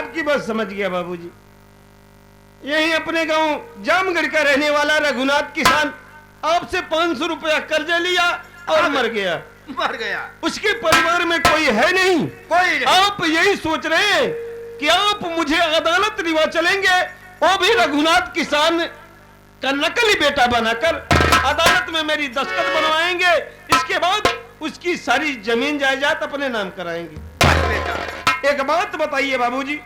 आपकी बात समझ गया बाबूजी। यही अपने गांव जामगढ़ का रहने वाला रघुनाथ किसान आपसे 500 रुपया कर्जा लिया और मर गया। उसके परिवार में कोई है नहीं, कोई नहीं। आप यही सोच रहे हैं कि आप मुझे अदालत लिवा चलेंगे, वो भी रघुनाथ किसान का नकली बेटा बनाकर अदालत में मेरी दस्तखत बनवाएंगे। इसके बाद उसकी सारी जमीन जायदाद अपने नाम कराएंगे। एक बात बताइए बाबूजी,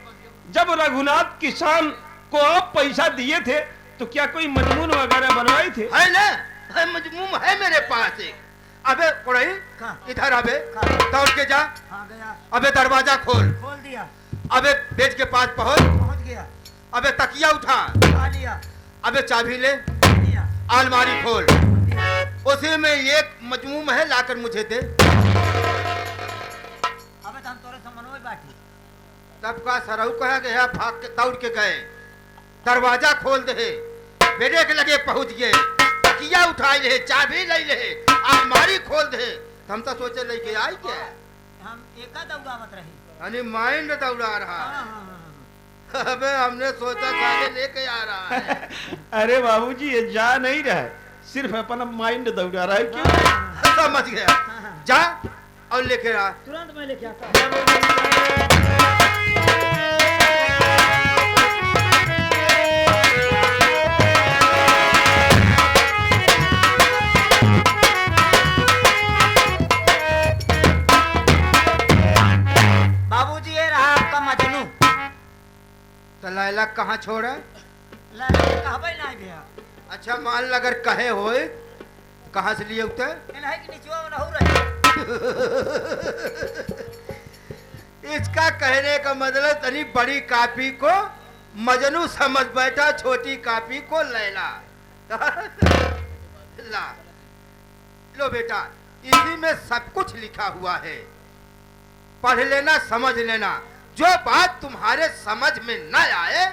जब रघुनाथ किसान को आप पैसा दिए थे तो क्या कोई मजमून वगैरह बनवाए थे? है ना, है मजमून है मेरे पास एक। अबे कुड़ई इधर, अबे दौड़ के जा। गया। अबे दरवाजा खोल दिया। अबे बेच के पास पहुंच गया। अबे तकिया उठा लिया। अबे चाबी ले, अलमारी खोल, उसी में एक मजमूम है, लाकर मुझे दे। अबे हम तोरे समन्वय में बैठी। तब का सरहू कहा गया, भाग के दौड़ के गए, दरवाजा खोल दे, बेटे के लगे पहुंच गए, तकिया उठाई ले, चाबी ले ले, अलमारी खोल दे। हम तो सोचे लेके आई क्या, हम एका दौड़ावत रही, यानी माइंड दौड़ा रहा। अबे हमने सोचा था लेके आ रहा है। अरे बाबूजी ये जा नहीं रहा है, सिर्फ अपना माइंड दौड़ा रहा है। क्यों? समझ गया, जा और लेके आ। तुरंत मैं लेके आता। बाबूजी ये रहा आपका मजनू। तो लैला कहाँ छोड़ा? कहबे नहीं भैया। अच्छा मान ल अगर कहे होए कहाँ से लिए उठे? इन्हें की निचवा में नहीं रहे। इसका कहने का मतलब तनी बड़ी कापी को मजनू समझ बैठा, छोटी कापी को लैला। ला लो बेटा, इसी में सब कुछ लिखा हुआ है, पढ़ लेना, समझ लेना। जो बात तुम्हारे समझ में न आए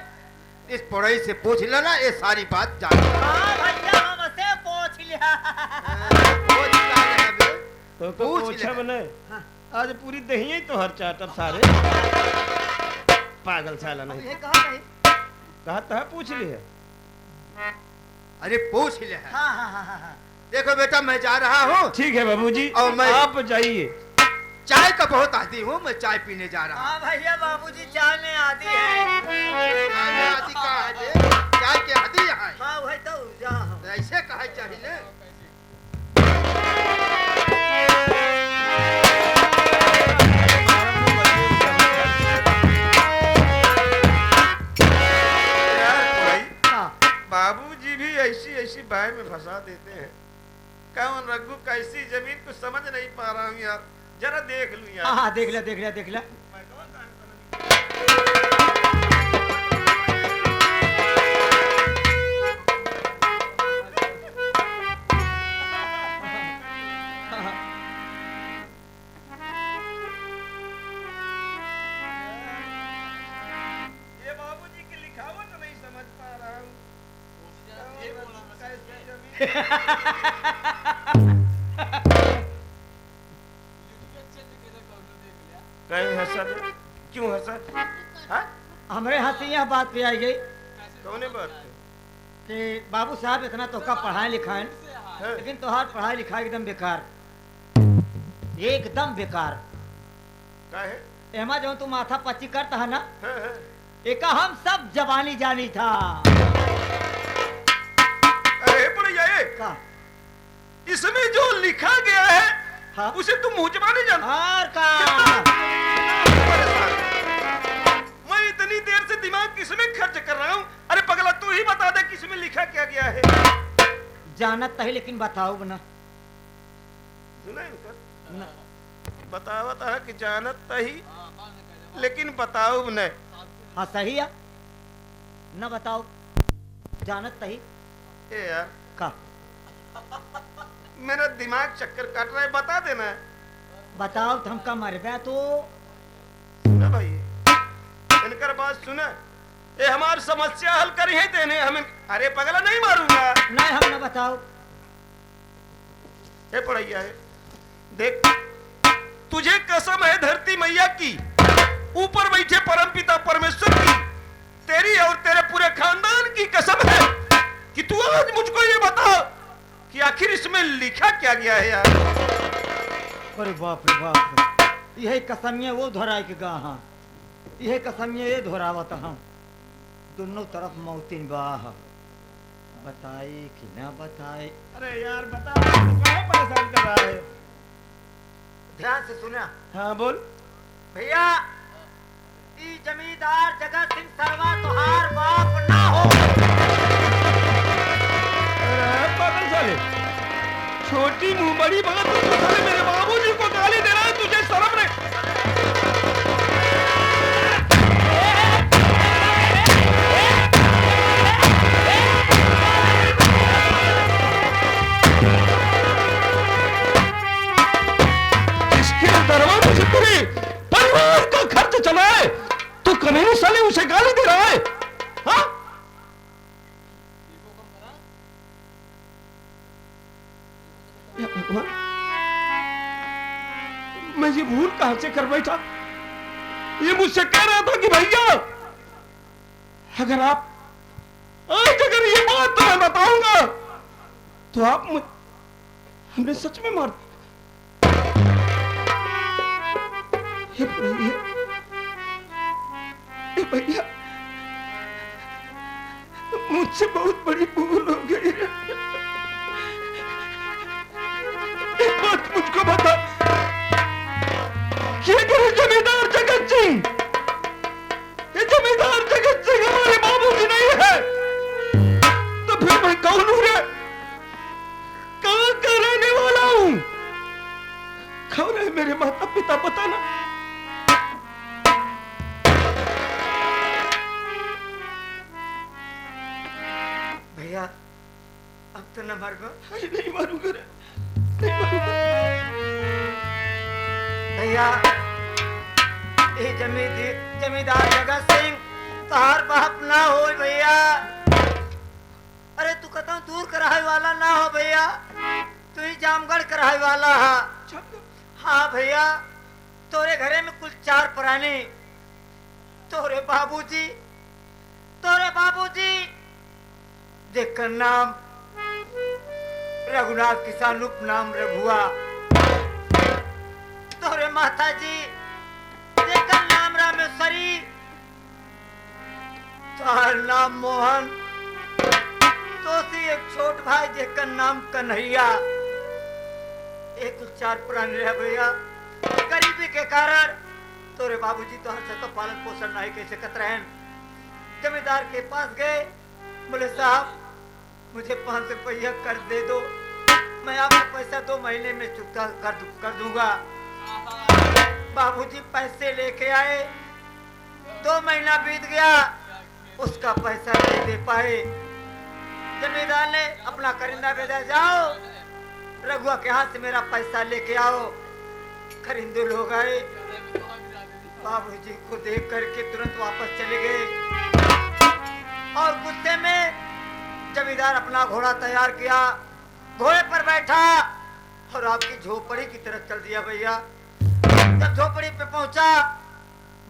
इस पढ़ाई से पूछ लेना, ये सारी बात जान। भैया हमसे पूछ लिया। तो पूछा बने। आज पूरी दही ही तो हर चाटब सारे पागल साला नहीं। कहा था पूछ ली है। अरे पूछ ले। हाँ। देखो बेटा मैं जा रहा हूँ। ठीक है बाबूजी, और मैं आप जाइए। चाय का बहुत आदी हूँ, मैं चाय पीने जा रहा हूँ। हाँ भैया बाबूजी चाय में आदि है। आदि कहाँ है? चाय के आदि यहाँ है। हाँ वही तो जहाँ ऐसे कहा चाहिए। बाबूजी भी ऐसी बाय में फंसा देते हैं। कौन रघु कैसी जमीन को समझ नहीं पा रहा हूँ यार, जरा देख लूं यार। हाँ देख ले। ये बाबूजी की लिखावट नहीं समझ पा रहा हूँ। कहीं हंसत, क्यों हंसत? हमरे हंसी यह बात पे आई गई कौने बात पे? कि बाबू साहब इतना तोहका पढ़ाए लिखाए, लेकिन तोहार पढ़ाई लिखाई एकदम बेकार, एकदम बेकार। काहे? एमा जो तू माथा पच्ची करता है ना, एक हम सब जवानी जानी था। अरे बढ़िया है का? इसमें जो लिखा गया है हाँ? उसे तुम मुझे नहीं जानता। और का? मैं इतनी देर से दिमाग किसमें खर्च कर रहा हूँ। अरे पगला तू ही बता दे किसमें लिखा क्या गया है। जानत है लेकिन बताओ बना। सुना इनका? बतावत है कि जानत ही लेकिन बताओ न। हाँ सही है, न बताओ जानत ही। ए यार का? मेरा दिमाग चक्कर काट रहा है, बता देना। बताओ तो हमका मरबे तो। सुना भाई, इनकर बात सुना, ये हमारी समस्या हल करी है तेने हमें। अरे पगला नहीं मारूंगा। नहीं हम न बताओ। ये पढ़ैया है, देख तुझे कसम है धरती मैया की, ऊपर बैठे परमपिता परमेश्वर क्या किया है यार? अरे बाप रे बाप, यही कसमिया वो धराए के गा हाँ, यही कसमिया ये धोरावत हम, दोनों तरफ मौतिन बाह, बताए कि ना बताए। अरे यार बता, तू काहे परेशान कर रहा है? ध्यान से सुना। हाँ बोल। भैया, ई जमींदार जगत सिंह सरवा तुहार बाप ना हो। अरे पागल साले, छोटी मुंह बड़ी बात, तू साले मेरे बाबूजी को गाली दे रहा है, तुझे शर्म नहीं? इसके दरवाजे से पूरे परिवार का खर्च चलाए, तू कमीनी साले उसे गाली दे रहा है? हाँ? या भगवान, मैं ये भूल कहां से कर बैठा? ये मुझसे कह रहा था कि भैया अगर आप आज अगर ये बात तो मैं बताऊंगा तो आप हमने सच में मार ये भैया, मुझसे बहुत बड़ी भूल हो गई है। एक बात मुझको बता, ये जमींदार जगत सिंह, ये जमींदार जगत सिंह हमारे बाबूजी नहीं है, तो फिर मैं कौन हूं रे? कहां का रहने वाला हूं? कौन है मेरे माता पिता, बताना। भैया, अब तो न मर गो। नहीं मारूंगा रे, नहीं मारूंगा। भैया, ये जमींदार जगत सिंह तहार बाप ना हो भैया। अरे तू कतौ दूर कराए वाला ना हो भैया, तू ही जामगढ़ कराए वाला है। हाँ भैया, तोरे घरे में कुल 4 प्राणी, तोरे बाबूजी जेकर नाम रघुनाथ किसान उपनाम रघुआ, तोरे माता जी जेकर नाम रामेश्वरी, तोहर नाम मोहन, तो सी एक छोट भाई जेकर नाम कन्हैया। एक 4 प्राणी रहे भैया। गरीबी के कारण तोरे बाबूजी तो हर जगह पालन पोषण नहीं कर सकत रहे। जमींदार के पास गए, बोले साहब मुझे 5 रुपया कर दे दो, मैं आपको पैसा 2 महीने में चुकता कर दूंगा। बाबूजी पैसे लेके आए, 2 महीना बीत गया, उसका पैसा नहीं दे पाए। जमींदार ने अपना करिंदा भेजा, जाओ रघुआ के हाथ से मेरा पैसा लेके आओ। खरींदे लोग आए, बाबूजी को देख करके तुरंत वापस चले गए और गुस्से में जमींदार अपना घोड़ा तैयार किया, घोड़े पर बैठा और आपकी झोपड़ी की तरफ चल दिया। भैया जब झोपड़ी पे पहुंचा,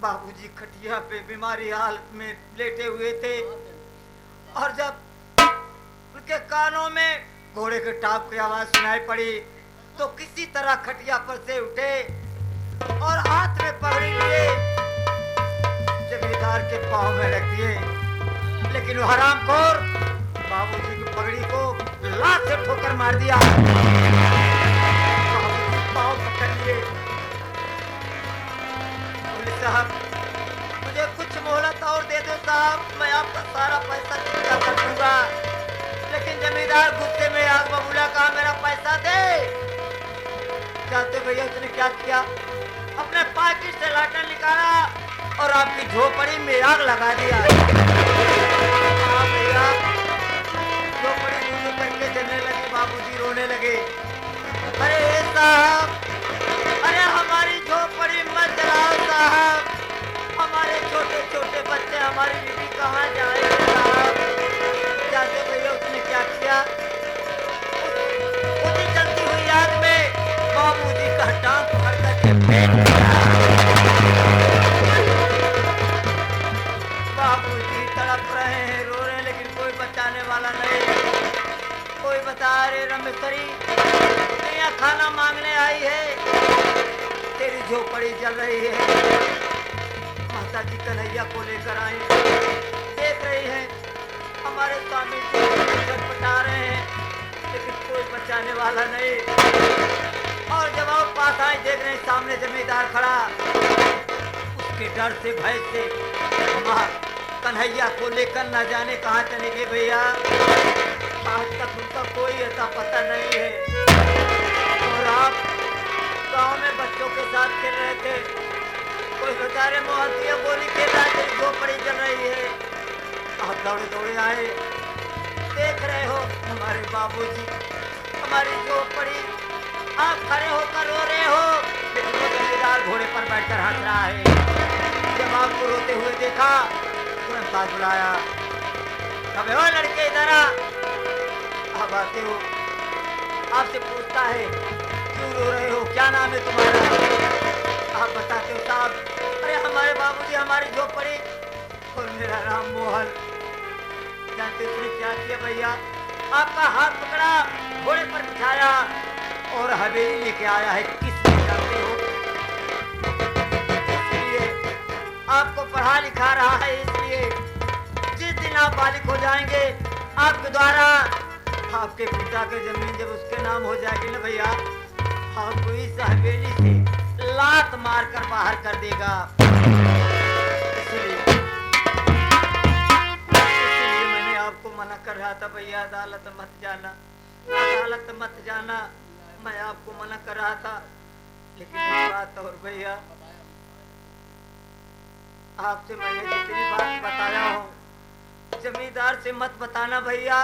बाबूजी खटिया पे बीमारी हालत में लेटे हुए थे और जब उनके कानों में घोड़े के टाप की आवाज सुनाई पड़ी तो किसी तरह खटिया पर से उठे और हाथ में पगड़ी लिए जमींदार के पांव में रख दिए। लेकिन वो हरामखोर बाबूजी की पगड़ी को लात से ठोकर मार दिया। पांव पकड़ लिए। बोले साहब मुझे कुछ मोहलत और दे दो साहब, मैं आपका सारा पैसा चुकता कर दूंगा। लेकिन जमींदार गुस्से में आग बबूला कहा मेरा पैसा दे। जाते भैया उसने क्या किया, अपने पॉकेट से लाठन निकाला और आपकी झोपड़ी में आग लगा दिया। हाँ भैया, झोपड़ी धुआं करके जलने लगी, बाबूजी रोने लगे। अरे साहब, अरे हमारी झोपड़ी मत जलाओ साहब, हमारे छोटे छोटे बच्चे, हमारी बीवी कहाँ जाएंगे साहब। जाते भैया उसने क्या किया, उसी जलती हुई आग में बाबूजी का टांग पकड़ करके फेंक दिया। बाबूजी तड़प रहे हैं, रो रहे हैं, लेकिन कोई बचाने वाला नहीं। कोई बता रहे रमेश्वरी यहाँ खाना मांगने आई है, तेरी झोपड़ी जल रही है। माता जी कन्हैया को लेकर आई, देख रही है हमारे स्वामी जी छटपटा रहे हैं, लेकिन कोई बचाने वाला नहीं। और जब आप पास आए, देख रहे हैं सामने जमींदार खड़ा, उसके डर से भय से कन्हैया को लेकर न जाने कहाँ चले गए भैया। आज तक उनका कोई ऐसा पता नहीं है। और आप गांव में बच्चों के साथ खेल रहे थे, कोई बेचारे मोहल्ले बोली खेल रहा है, झोपड़ी चल रही है, आप दौड़े दौड़े आए। देख रहे हो हमारे बाबूजी, हमारी झोपड़ी, आप खड़े होकर रो रहे हो, लेकिन वो जमींदार घोड़े पर बैठकर हंस रहा है। जब आपको रोते हुए देखा, तुरंत हाथ बुलाया, कब हो लड़के इधर आ। आप आते हो, आपसे पूछता है क्यों रो रहे हो, क्या नाम है तुम्हारा। आप बताते हो साहब, अरे हमारे बाबूजी हमारी झोपड़ी और मेरा नाम मोहन। जानते उसने क्या किया भैया, आपका हाथ पकड़ा, घोड़े पर बिठाया और हवेली लेके आया है। किस लिए जानते हो? इसलिए आपको पढ़ा लिखा रहा है, इसलिए जिस दिन आप बालिक हो जाएंगे, आपके द्वारा आपके पिता के जमीन जब उसके नाम हो जाएगी ना भैया, आपको इस हवेली से लात मार कर बाहर कर देगा। इसलिए मैंने आपको मना कर रहा था भैया, अदालत मत जाना, अदालत मत जाना, मैं आपको मना कर रहा था। लेकिन एक बात और भैया, आपसे मैंने जितनी बात बताया हूँ, जमींदार से मत बताना भैया,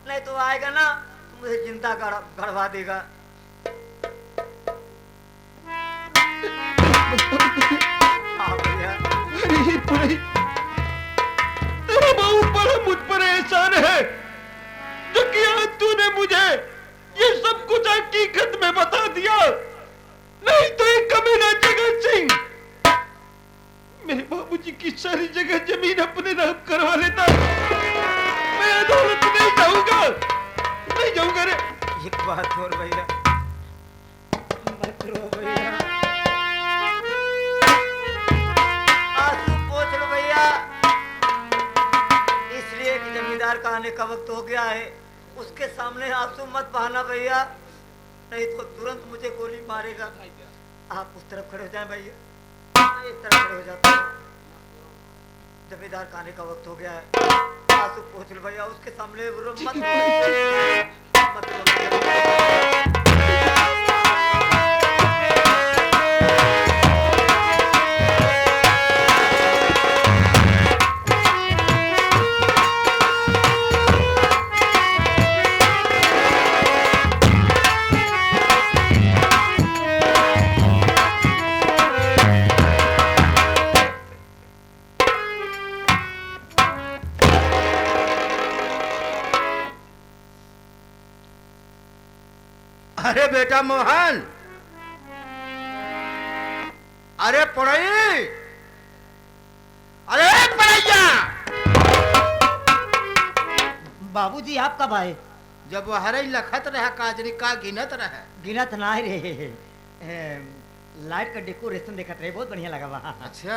नहीं तो आएगा ना तो मुझे जिंदा गड़वा देगा। हाँ भैया। तेरा बहुत बड़ा मुझ पर एहसान है जो कि आज तूने मुझे ये सब कुछ हकीकत में बता दिया, नहीं तो एक कमीना जगत सिंह मेरे बाबूजी की सारी जगह जमीन अपने नाम करवा लेता। मैं अदालत नहीं जाऊंगा, नहीं जाऊंगा रे। एक बात और भैया, मत रो भैया, आंसू पोंछ लो भैया, इसलिए कि जमींदार का आने का वक्त हो गया है, उसके सामने आंसू मत बहाना भैया, नहीं तो तुरंत मुझे गोली मारेगा। आप उस तरफ खड़े हो जाएं भैया, इस तरफ खड़े हो जाता हूँ। जमींदार का आने का वक्त हो गया है, आंसू पोंछ लो भैया, उसके सामने मत अरे बेटा मोहन, अरे पढ़ाई, अरे पढ़ैया। बाबूजी आप कब आए? जब वो हरे लखत रहा काजरी का गिनत रहा। गिनत ना रे, लाइट का डेकोरेशन देखत रहे, बहुत बढ़िया लगा वहाँ। अच्छा,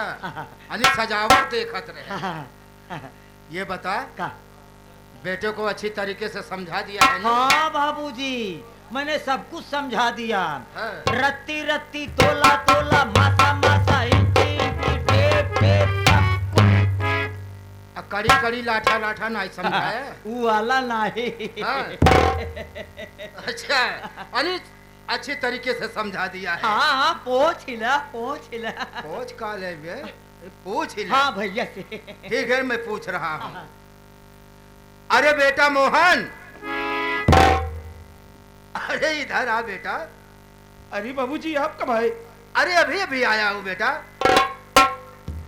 अने सजावट देखत रहे। ये बता का बेटे को अच्छी तरीके से समझा दिया है ना? हाँ बाबूजी, मैंने सब कुछ समझा दिया। हाँ। रत्ती रत्ती, तोला तोला, मासा मासा, इंची इंची, टेप टेप, सब कुछ। कड़ी कड़ी लाठा लाठा नहीं समझाया? वो वाला नहीं। हाँ। अच्छा, अने अच्छी तरीके से समझा दिया है। हाँ हाँ, पोछ हिला, पोछ हिला। पूछ का ले बे? पूछ ही ले। हाँ भैया से। ठीक है, मैं पूछ रहा हूँ। अरे बेटा मोहन, अरे इधर आ बेटा। अरे बाबूजी आप कब आए? अरे अभी अभी आया हूँ बेटा।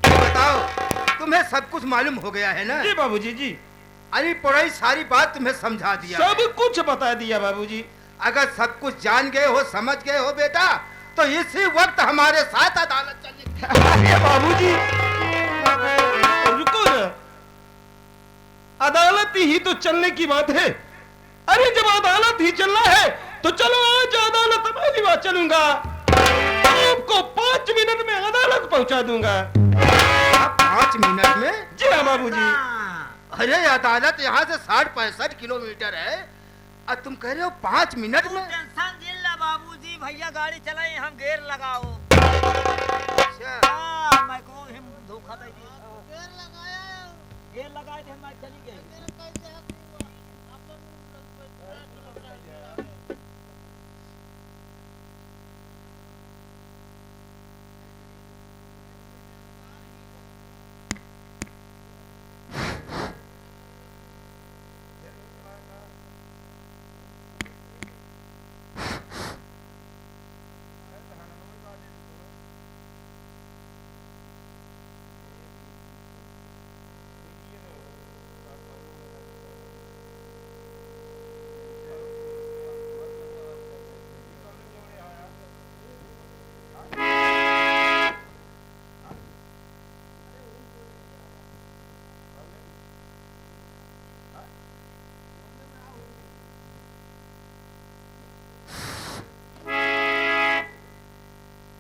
बताओ, तुम्हें सब कुछ मालूम हो गया है ना? जी बाबूजी जी। अरे पढ़ाई सारी बात तुम्हें समझा दिया, सब कुछ बता दिया बाबूजी। अगर सब कुछ जान गए हो, समझ गए हो बेटा, तो इसी वक्त हमारे साथ अदालत चलेगी। अरे बाबूजी रुको ना, अदालत ही तो चलने की बात है। अरे जब अदालत ही चलना है तो चलो आज अदालत में लिवा चलूंगा, आपको 5 मिनट में अदालत पहुंचा दूंगा। 5 मिनट में? जी हाँ बाबूजी। अरे अदालत यहाँ से 60-65 किलोमीटर है और तुम कह रहे हो 5 मिनट में? टेंशन दिल ना बाबूजी, भैया गाड़ी चलाए हम गेर लगाओ। अच्छा मैं को हम धोखा दे दिया। गेर लगाए थे मैं चली गई।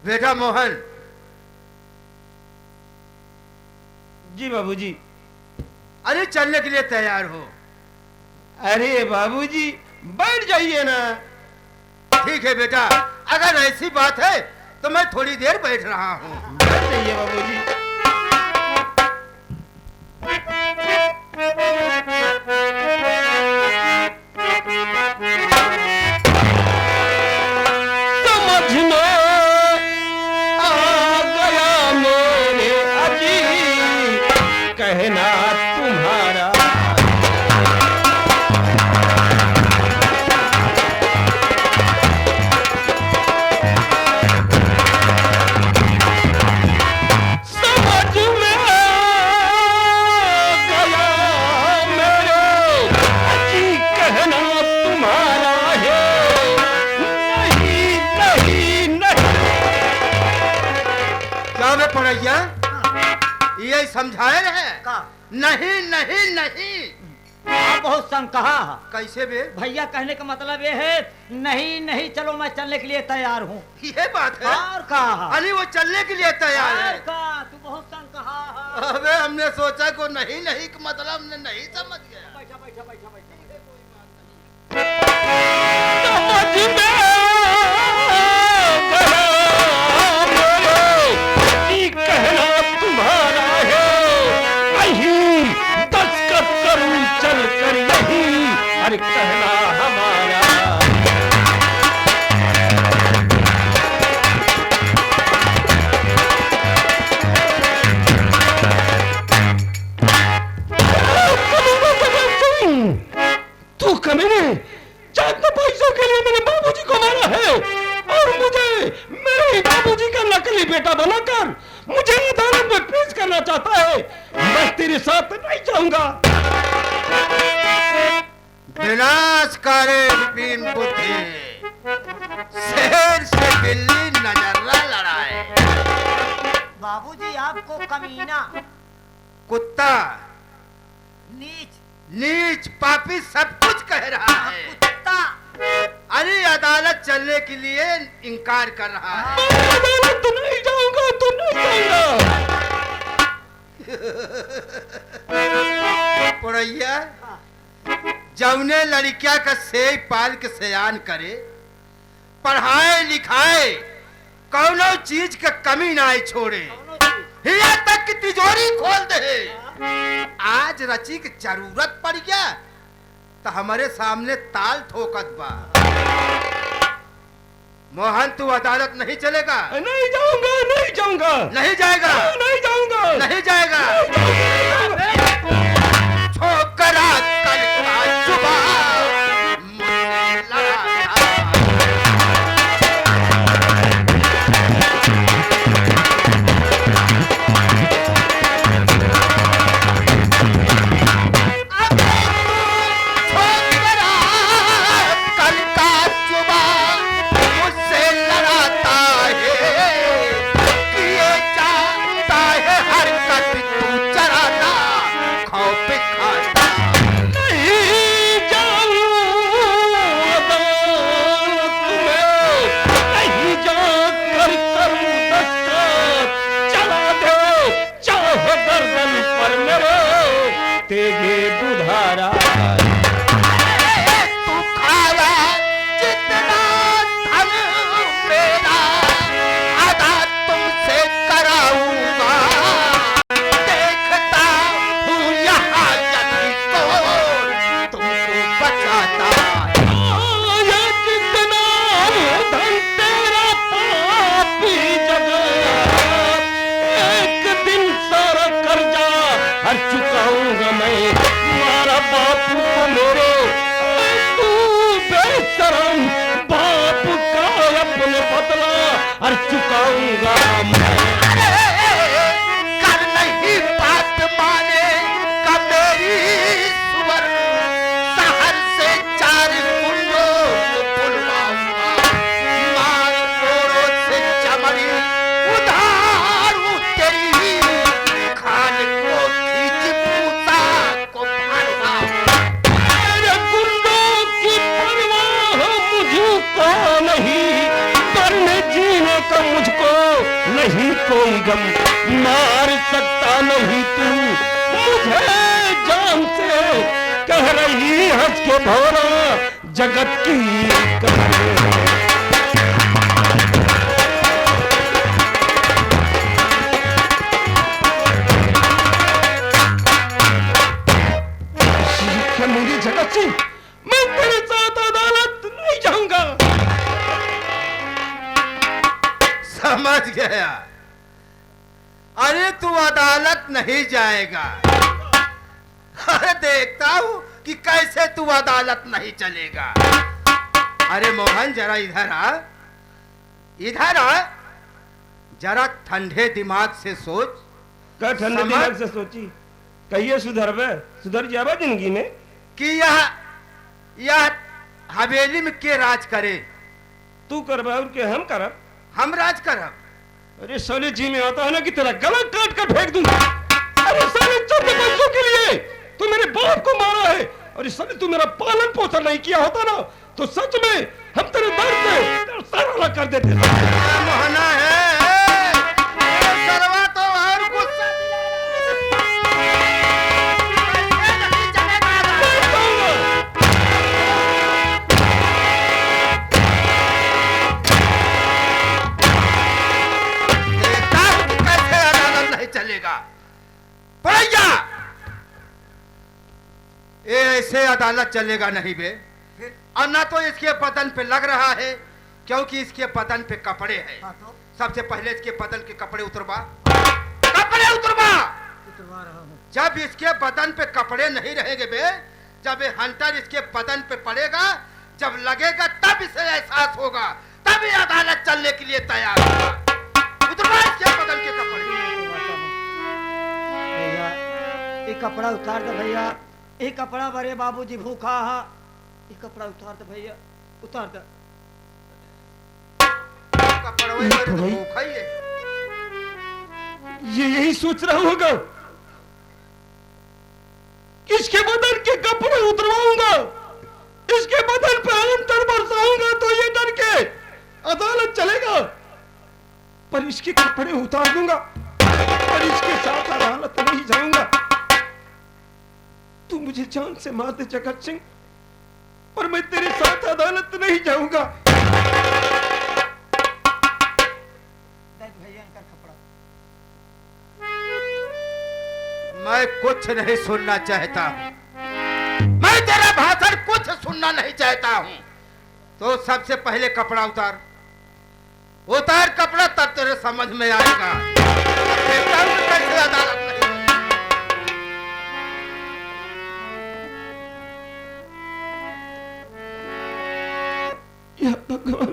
बेटा मोहन। जी बाबूजी। अरे चलने के लिए तैयार हो? अरे बाबूजी बैठ जाइए ना। ठीक है बेटा, अगर ऐसी बात है तो मैं थोड़ी देर बैठ रहा हूँ। बैठ जाइए बाबूजी। कहना तुम्हारा समझ में गया मेरे, जी कहना तुम्हारा है। नहीं नहीं नहीं। क्या मैं पढ़ैया ये समझाए रहे? का नहीं नहीं नहीं। आप बहुत संग कहा। कैसे बे? भैया कहने का मतलब ये है नहीं नहीं चलो मैं चलने के लिए तैयार हूँ। ये बात है? और कहा अरे वो चलने के लिए तैयार है? और कहा तू बहुत संग कहा। अबे हमने सोचा को नहीं नहीं का मतलब हमने नहीं समझ गया। बैठा बैठा बैठा बैठा। समझ में गया मेरे, जी कहना तुम्हारा है। यही दस्तखत करूं चल कर यही, अरे कहना हमारा। तू कमीने, 4 पैसों के लिए मेरे बाबूजी को मारा है और मुझे मेरे ही बाबूजी का नकली बेटा बनाकर मुझे अदालत में पेश करना चाहता है। मैं तेरे साथ नहीं जाऊंगा। विनाशकारी विपिन बुद्धि, शेर से बिल्ली नजर न लड़ाए। बाबूजी आपको कमीना, कुत्ता, नीच, नीच, पापी सब कुछ कह रहा है। कुत्ता। अरे अदालत चलने के लिए इनकार कर रहा है। मैं अदालत तो नहीं जाऊंगा, तो नहीं जाऊंगा। पढ़ैया जौने लड़किया का सेई पाल के सयान करे, पढ़ाए लिखाए, कौनो चीज का कमी ना छोड़े, यहाँ तक कि तिजोरी खोल दे। आज रची की जरूरत पड़ गया तो हमारे सामने ताल ठोकत बा। मोहन तू अदालत नहीं चलेगा? नहीं जाऊंगा, नहीं जाऊंगा। नहीं जाएगा? नहीं जाऊंगा। नहीं जाएगा। छोकरा कल का जुबान मुझसे लड़ा था। तेगे बुधारा। तू खावा जितना धन मेरा, आधा तुमसे कराऊंगा। देखता हूँ यहाँ यदि कौन तुमको बचाता। ये जितना धन तेरा पापी जगत, एक दिन सारा कर्जा हर चुकाऊंगा मैं। मारा बापू को मेरे, तू बेशरम, बाप का अपने बदला हर चुकाऊंगा मैं। कर नहीं बात माने का मेरी सुवर, शहर से 4 कुंडों को बुलवाऊंगा। मार कोड़ों से चमड़ी उधारू तेरी, खान को खींच पूता को भरवाऊंगा। मेरे गुंडों की परवाह मुझको नहीं, मरने जीने का मुझको नहीं कोई गम। मार सकता नहीं तू मुझे जान से, कह रही हंस के भौरा जगत की कहानी। ठीक है मेरी जगत सिंह, मैं तेरे साथ अदालत नहीं जाऊंगा। समझ गया। अरे तू अदालत नहीं जाएगा। अरे देखता हूं कि कैसे तू अदालत नहीं चलेगा। अरे मोहन जरा इधर आ, इधर आ। जरा ठंडे दिमाग से सोच। का ठंडे समझ- दिमाग से सोची, कहिए सुधर जावा जिंदगी में। कि यह हवेली में के राज करे। तू करबा और के हम करब। हम राज करब। अरे साले जी में आता है ना कि तेरा गला काट कर फेंक दूंगा। अरे साले चंद पैसों के लिए तू मेरे बाप को मारा है, और इस साले तू मेरा पालन पोषण नहीं किया होता ना, तो सच में हम तेरे दर्द से सारा अलग कर देते। मोहना है सरवा तो और गुस्सा चलेगा। भैया ये ऐसे अदालत चलेगा नहीं बे। और ना तो इसके बदन पे लग रहा है, क्योंकि इसके बदन पे कपड़े हैं। हाँ तो सबसे पहले इसके बदन के कपड़े उतरवा, कपड़े उतरवा। उतरवा रहा हूँ। जब इसके बदन पे कपड़े नहीं रहेंगे बे, जब ये हंटर इसके बदन पे पड़ेगा, जब लगेगा तब इसे एहसास होगा, तब ये अदालत चलने के लिए तैयार होगा। उतरवा इसके बदन के कपड़े। भैया ये कपड़ा उतार दे भैया, ये कपड़ा बड़े बाबूजी भूखा हा, ये कपड़ा उतार दे भैया, उतार दे। कपड़ा वही मेरे तो भूखा ही है। ये यही सोच रहा होगा, इसके बदन के कपड़े उतरवाऊंगा, इसके बदन पे अंतर बरसाऊंगा तो ये डर के अदालत चलेगा, पर इसके कपड़े उतार दूंगा, पर इसके साथ अदालत नहीं जाऊंगा। तू मुझे जान से मार दे जगत सिंह, पर मैं तेरे साथ अदालत नहीं जाऊंगा। देख भैया इनका कपड़ा। मैं कुछ नहीं सुनना चाहता हूं, मैं तेरा भाषण कुछ सुनना नहीं चाहता हूं। तो सबसे पहले कपड़ा उतार, उतार कपड़ा, तब तेरे समझ में आएगा देखता हूं कैसे अदालत नहीं। या भगवान,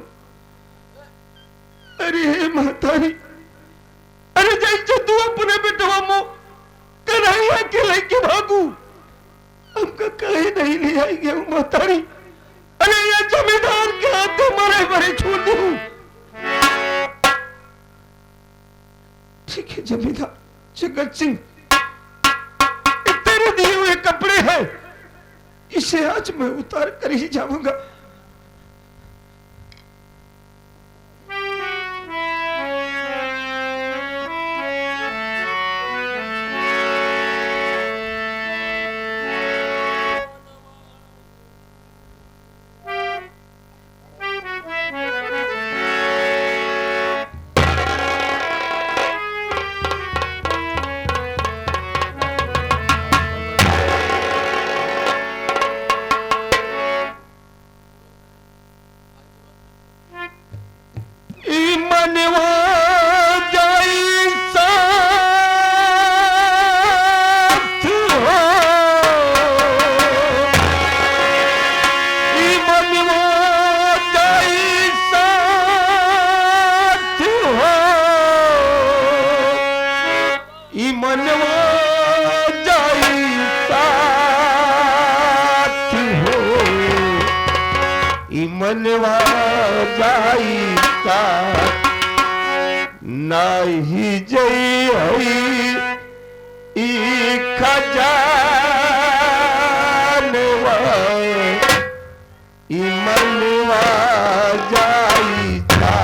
अरे हे महतारी, अरे जैसे तू अपने बेटवा मो कन्हैया के लेके भागू, हमका कहीं नहीं ले आएंगे महतारी। अरे ये जमींदार के हाथे मरे मरे छोड़ दू। ठीक है जमींदार जगत सिंह, तेरे दिए हुए कपड़े हैं, इसे आज मैं उतार कर ही जाऊंगा। मनवा जाई ता नाही जई हई ई खजानवा ई मनवा जाई ता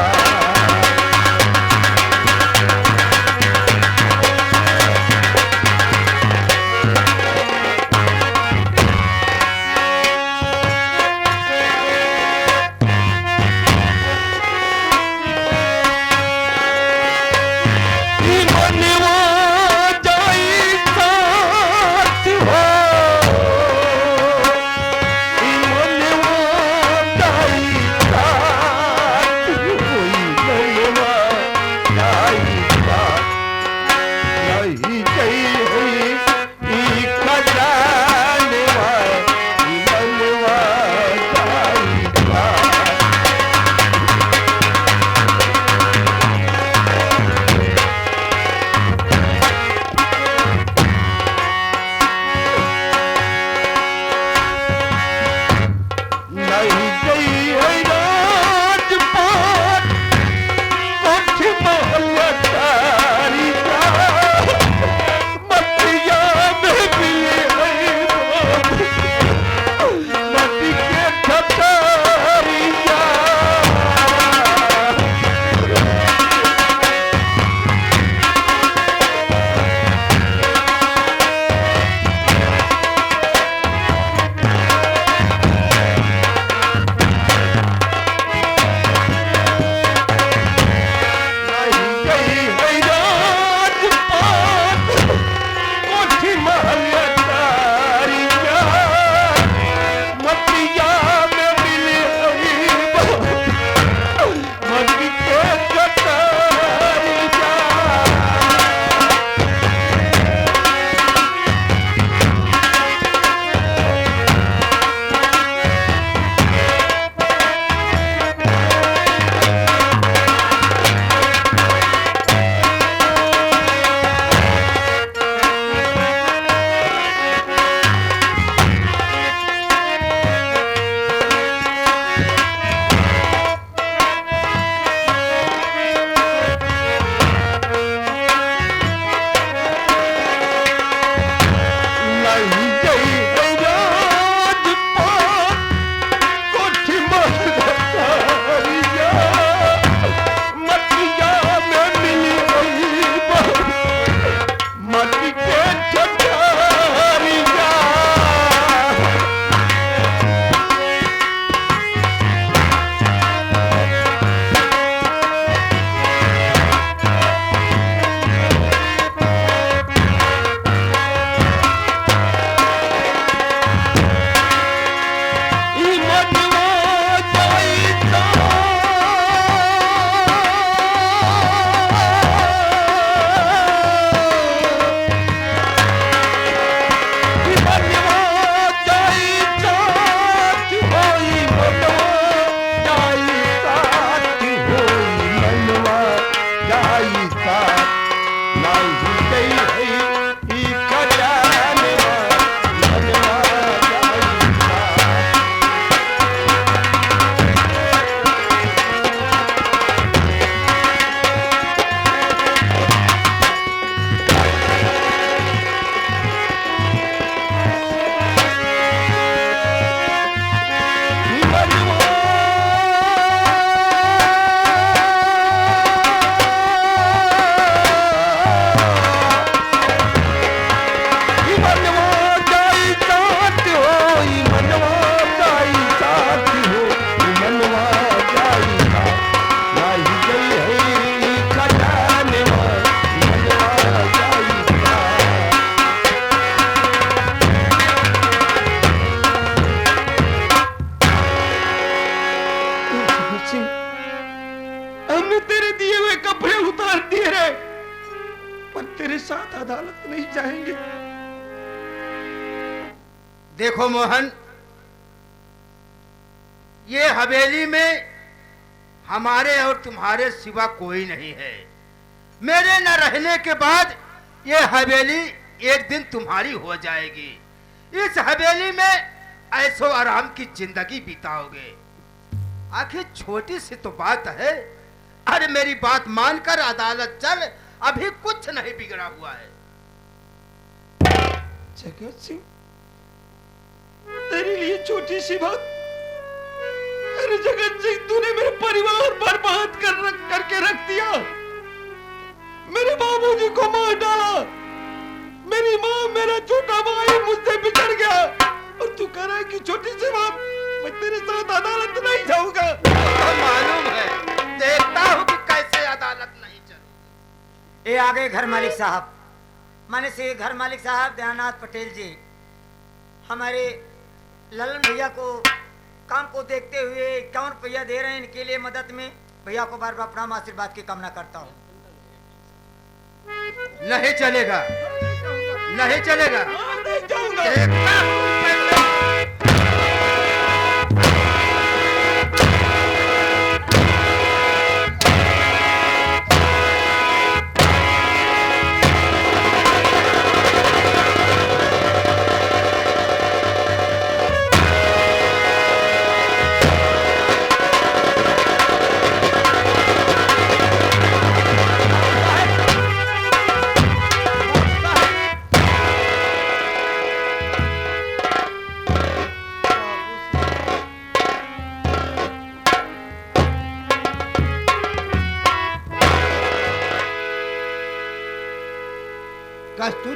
तेरे साथ अदालत नहीं जाएंगे। देखो मोहन, ये हवेली में हमारे और तुम्हारे सिवा कोई नहीं है। मेरे न रहने के बाद ये हवेली एक दिन तुम्हारी हो जाएगी। इस हवेली में ऐशो आराम की जिंदगी बिताओगे। आखिर छोटी सी तो बात है। अरे मेरी बात मानकर अदालत चल, अभी कुछ नहीं बिगड़ा हुआ है। जगत सिंह, तेरे लिए छोटी सी बात। अरे जगत सिंह, तूने मेरे परिवार बर्बाद करके रख दिया। मेरे बाबूजी को मार डाला, मेरी माँ, मेरा छोटा भाई मुझसे बिछड़ गया, और तू कह रहा है कि छोटी सी बात। मैं तेरे साथ अदालत नहीं जाऊंगा। तो मालूम है, देखता हूँ कि कैसे अदालत नहीं चलूंगी। ये आ गए घर मालिक साहब। माने से घर मालिक साहब दयानाथ पटेल जी, हमारे ललन भैया को काम को देखते हुए 51 रुपया दे रहे हैं इनके लिए मदद में। भैया को बार बार प्रणाम आशीर्वाद की कामना करता हूँ। नहीं चलेगा, नहीं चलेगा। नहीं जाऊंगा। देखता हूँ पहले।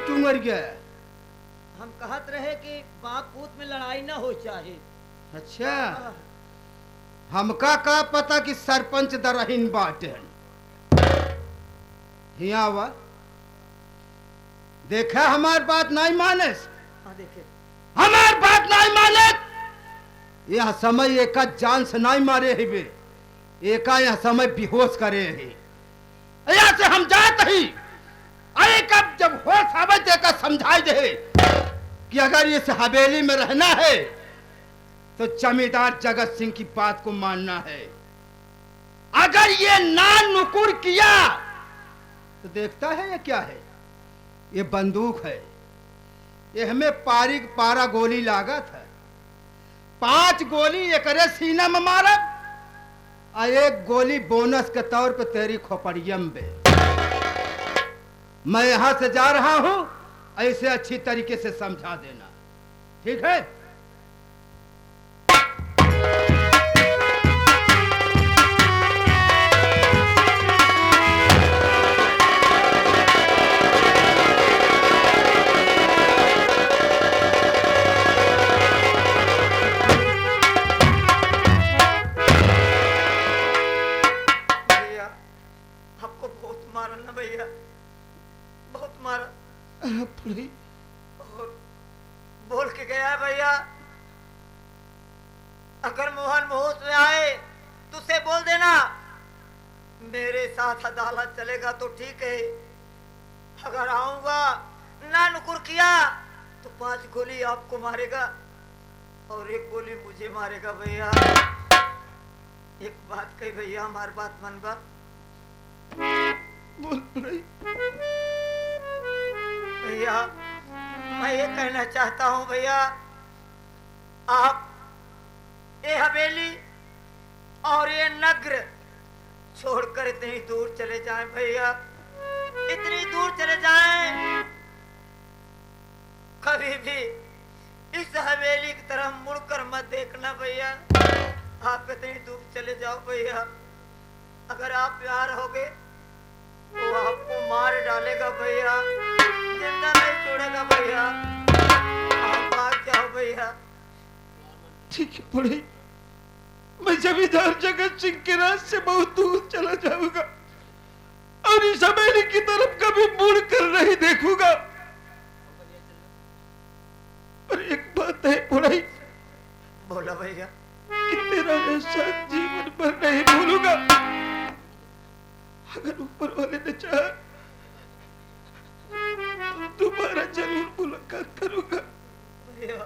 तू मर गया। हम कहत रहे कि बाप पूत में लड़ाई ना हो चाहे। अच्छा, हमका का पता कि सरपंच दरहीन बाटे। हिया वा देखा, हमार बात नहीं माने। देखे हमार बात नहीं माने। यह समय एका जान से नहीं मारे हिबे, एका यह समय बेहोश करे ही। यहाँ से हम जात ही। अरे कब जब होश आवे तो समझाई दे कि अगर इस हवेली में रहना है तो जमींदार जगत सिंह की बात को मानना है। अगर ये ना नुकुर किया तो देखता है ये क्या है, ये बंदूक है। ये हमें पारा गोली लागत है। 5 गोली एकरे सीना में मारब और 1 गोली बोनस के तौर पे तेरी खोपड़ियम में। मैं यहां से जा रहा हूं, ऐसे अच्छी तरीके से समझा देना, ठीक है? भैया, आपको बहुत मारा ना भैया, बहुत मारा। और बोल के गया भैया, अगर मोहन होश में आए तो उसे बोल देना मेरे साथ अदालत चलेगा तो ठीक है, अगर आऊंगा ना नुकुर किया तो 5 गोली आपको मारेगा और 1 गोली मुझे मारेगा। भैया एक बात कही भैया, हमारी बात मनबा। बोल भाई। भैया मैं ये कहना चाहता हूँ भैया, आप ये हवेली और ये नगर छोड़कर इतनी दूर चले जाएं भैया, इतनी दूर चले जाएं, कभी भी इस हवेली की तरफ मुड़कर मत देखना भैया। आप इतनी दूर चले जाओ भैया, अगर आप प्यार होगे तो आपको मार डालेगा भैया, जिंदा नहीं छोड़ेगा भैया। आप भाग जाओ भैया। ठीक है बड़े, मैं जमींदार जगत सिंह के राज से बहुत दूर चला जाऊंगा और इस हवेली की तरफ कभी मुड़ कर नहीं देखूंगा। पर एक बात है बड़े, बोला भैया, कि तेरा ऐसा जीवन भर नहीं भूलूंगा। अगर ऊपर वाले ने चाहा तो दोबारा जरूर मुलाकात करूंगा। भैया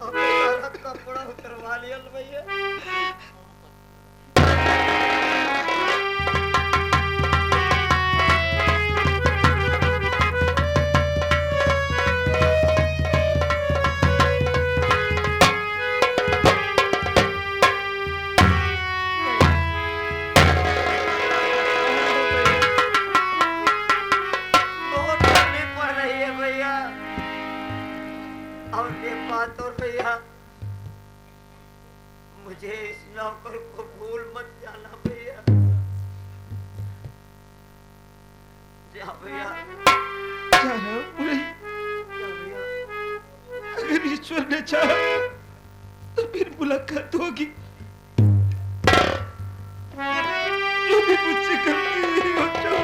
आप कपड़ा उतरवा लिया भैया। और एक बात और भैया, मुझे इस नौकर को भूल मत जाना भैया। जा भैया, जा रहा हूं नहीं। जा भैया। अगर ईश्वर ने चाहा तो फिर मुलाकात होगी। जो भी मुझसे गलती हुई हो जाओ।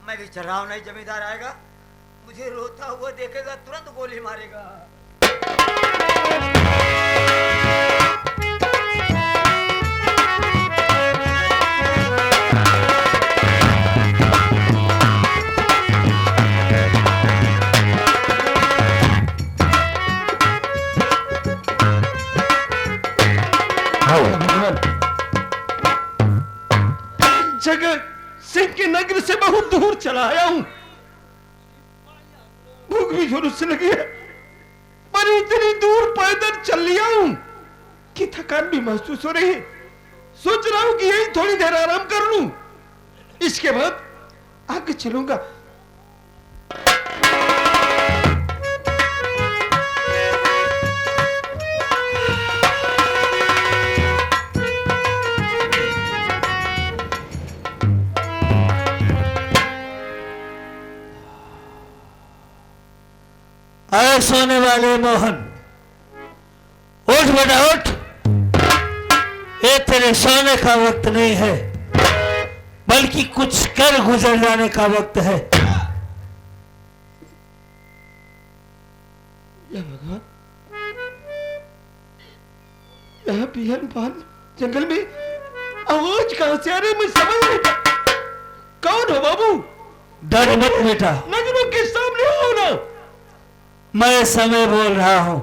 मैं भी चल रहा हूं, नहीं जमींदार आएगा, मुझे रोता हुआ देखेगा, तुरंत गोली मारेगा। जगत सिंह के नगर से बहुत दूर चला आया हूं। भूख भी जोरों से लगी है, पर इतनी दूर पैदल चल लिया हूं कि थकान भी महसूस हो रही है। सोच रहा हूं कि यही थोड़ी देर आराम कर लूं, इसके बाद आगे चलूंगा। आए सोने वाले मोहन, उठ बेटा उठ। ये तेरे सोने का वक्त नहीं है, बल्कि कुछ कर गुजर जाने का वक्त है। या भगवान, यहाँ बिहान पान जंगल में आवाज कहां से आ रही, मैं समझ नहीं पा। कौन हो बाबू? डर मत बेटा, नजरों के सामने आओ ना। मैं समय बोल रहा हूं,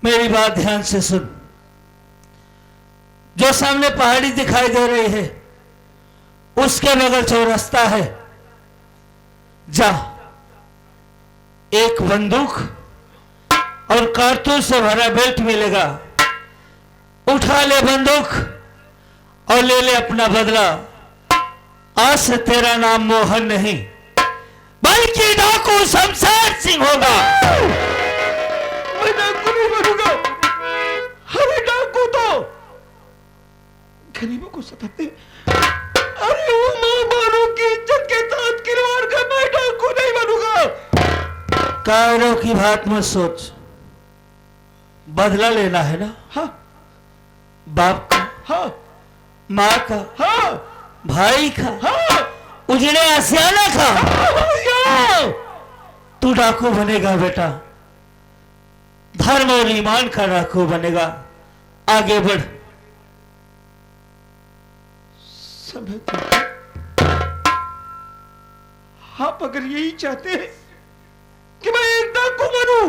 मेरी बात ध्यान से सुन। जो सामने पहाड़ी दिखाई दे रही है, उसके बगल चौरस्ता है। जा, एक बंदूक और कारतूस से भरा बेल्ट मिलेगा। उठा ले बंदूक और ले ले अपना बदला। आज से तेरा नाम मोहन नहीं, बल्कि डाकू शमशेर सिंह होगा। मैं डाकू नहीं बनूंगा। अरे डाकू तो गरीबों को सताते। अरे वो मेहमानों की इज्जत के साथ खिलवाड़ कर, मैं डाकू नहीं बनूंगा। कायरों की बात मत सोच, बदला लेना है ना? हाँ बाप का, हाँ माँ का, हाँ भाई का, हाँ उजड़े आसियाना का। हाँ। तू डाकू बनेगा बेटा, धर्म और ईमान का डाकू बनेगा। आगे बढ़। समय तो आप अगर यही चाहते हैं कि मैं एक डाकू बनूं,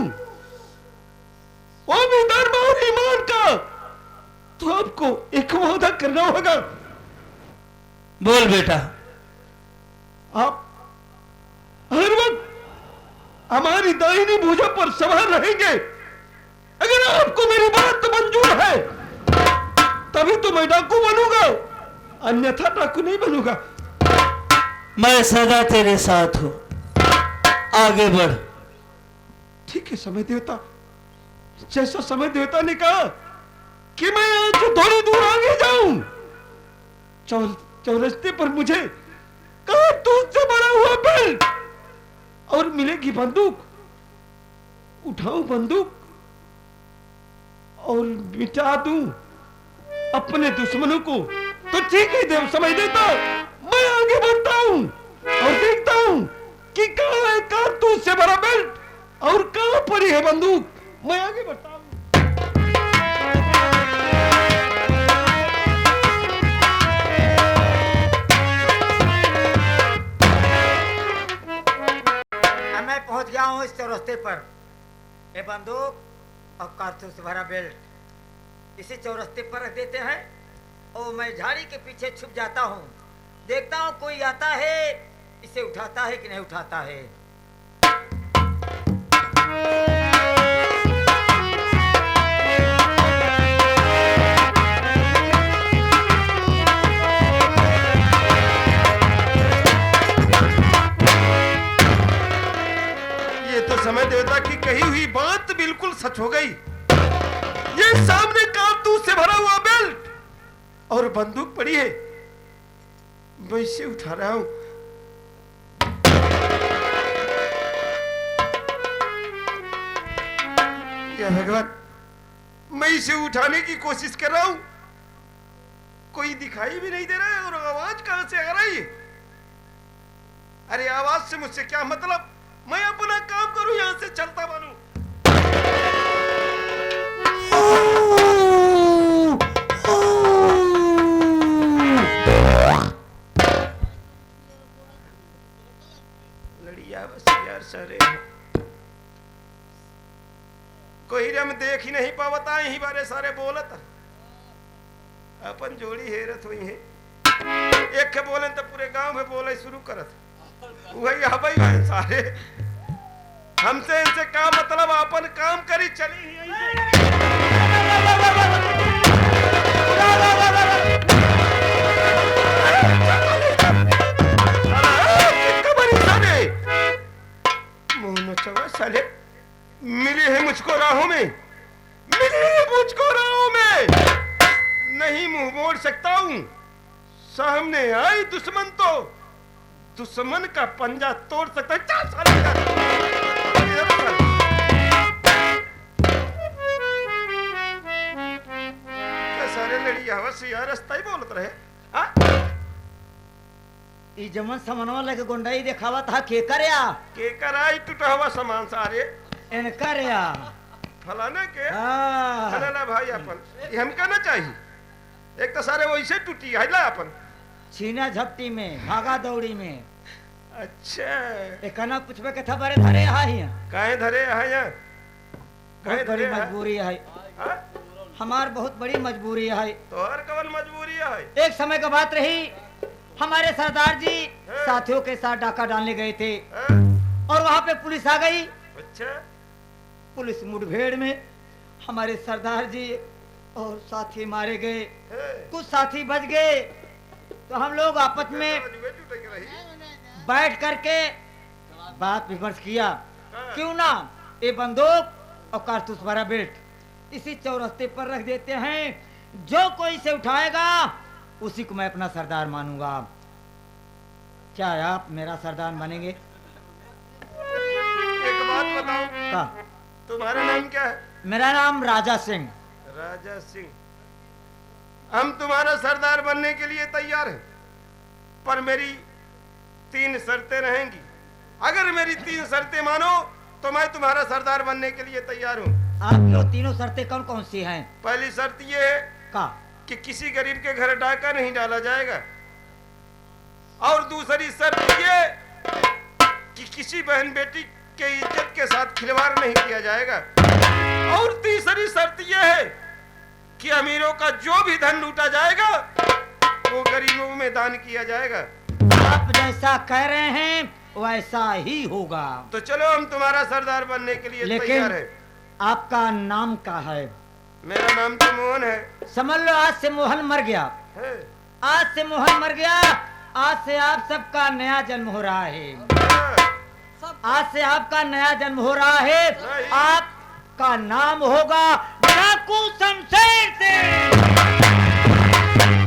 वो भी धर्म और ईमान का, तो आपको एक वादा करना होगा। बोल बेटा। आप हर वक्त हमारी दाहिनी भुजा पर सवार रहेंगे। अगर आपको मेरी बात मंजूर है, तभी तो मैं डाकू बनूंगा, अन्यथा डाकू नहीं बनूंगा। मैं सदा तेरे साथ हूं, आगे बढ़। ठीक है समय देवता, जैसा समय देवता ने कहा कि मैं आज थोड़ी दूर आगे जाऊं, चौरस्ते पर मुझे कारतूस से भरा हुआ बेल्ट और मिलेगी बंदूक। उठाऊं बंदूक और मिटा दूं अपने दुश्मनों को, तो ठीक है देव समय देता। मैं आगे बढ़ता हूं और देखता हूं कि कहां है कारतूस से भरा बेल्ट और कहां पड़ी है बंदूक। मैं आगे बढ़ता हूं। मैं पहुंच गया हूं इस चौरस्ते पर। ये बंदूक और कारतूस से भरा बेल्ट इसी चौरस्ते पर रख देते हैं और मैं झाड़ी के पीछे छुप जाता हूं। देखता हूं कोई आता है, इसे उठाता है कि नहीं उठाता है। कही हुई बात बिल्कुल सच हो गई। ये सामने कारतूस से भरा हुआ बेल्ट और बंदूक पड़ी है, मैं इसे उठा रहा हूं। या भगवान, मैं इसे उठाने की कोशिश कर रहा हूं, कोई दिखाई भी नहीं दे रहा है, और आवाज कहां से आ रही है? अरे आवाज से मुझसे क्या मतलब, मैं अपना काम करूं, यहां से चलता बनूं। लड़िया बस यार सारे कोई रम देख ही नहीं पावता, ही बारे सारे बोलत अपन जोड़ी हेरत हुई है। एक के बोले तो पूरे गांव में बोले शुरू करत, वही हवाई है सारे। हमसे इनसे का मतलब, अपन काम करी चली ही यहीं साले मिले हैं मुझको राहों में, मिले हैं मुझको राहों में, नहीं मुंह मोड़ सकता हूं। सामने आई दुश्मन तो दुश्मन का पंजा तोड़ सकता है। क्या सारे लड़ी हवस यार रास्ता ही बोलत रहे। ई जमन समनवा लगे गुंडाई दिखावा था के कराई टूटा हुआ सामान सारे इन करया फलाने के हाँ। फलाना भाई अपन ये हम कहना चाहिए, एक तो सारे वैसे टूटी है ला अपन छीना झपटी में भागा दौड़ी में। अच्छा एकना पूछबे के था बारे धरे हाई काहे धरे है यहाँ, बहुत बड़ी मजबूरी है, हमार बहुत बड़ी मजबूरी है। तो हर कवन मजबूरी है? एक समय की बात रही, हमारे सरदार जी साथियों के साथ डाका डालने गए थे और वहां पे पुलिस आ गई। अच्छा, पुलिस मुठभेड़ में हमारे सरदार जी और साथी मारे गए, कुछ साथी बच गए। तो हम लोग आपस में बैठ करके बात विमर्श किया, क्यों ना ये बंदूक और कारतूस भरा बेल्ट इसी चौरस्ते पर रख देते हैं, जो कोई से उठाएगा उसी को मैं अपना सरदार मानूंगा। क्या आप मेरा सरदार बनेंगे? एक बात बताओ, का? तुम्हारा नाम क्या है? मेरा नाम राजा सिंह। राजा सिंह, हम तुम्हारा सरदार बनने के लिए तैयार हैं, पर मेरी 3 शर्तें रहेंगी। अगर मेरी 3 शर्तें मानो तो मैं तुम्हारा सरदार बनने के लिए तैयार हूँ। आपकी वो तीनों शर्तें कौन कौन सी हैं? पहली शर्त ये है का? कि किसी गरीब के घर डाका नहीं डाला जाएगा, और दूसरी शर्त ये कि किसी बहन बेटी के इज्जत के साथ खिलवाड़ नहीं किया जाएगा, और तीसरी शर्त ये है कि अमीरों का जो भी धन लूटा जाएगा वो गरीबों में दान किया जाएगा। आप जैसा कह रहे हैं वैसा ही होगा। तो चलो हम तुम्हारा सरदार बनने के लिए तैयार है। आपका नाम क्या है? मेरा नाम तो मोहन है। समझ लो आज से मोहन मर गया है? आज से मोहन मर गया, आज से आप सबका नया जन्म हो रहा है। आज से आपका नया जन्म हो रहा है। आपका नाम होगा डाकू शमशेर सिंह।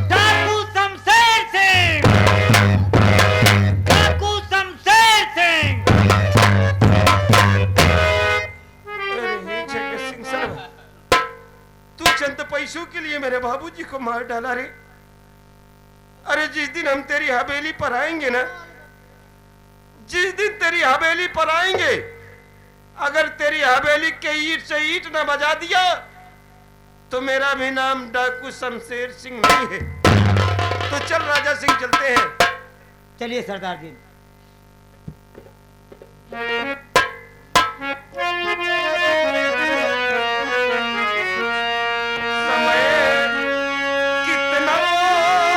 डाकू शमशेर सिंह। डाकू शमशेर सिंह। सिंह साहब, तू चंद पैसों के लिए मेरे बाबूजी को मार डाला रे। अरे जिस दिन हम तेरी हवेली पर आएंगे ना, जिस दिन तेरी हवेली पर आएंगे, अगर तेरी हवेली के ईंट से ईंट न बजा दिया तो मेरा भी नाम डाकू शमशेर सिंह नहीं है। तो चल राजा सिंह, चलते हैं। चलिए सरदार जी। समय कितना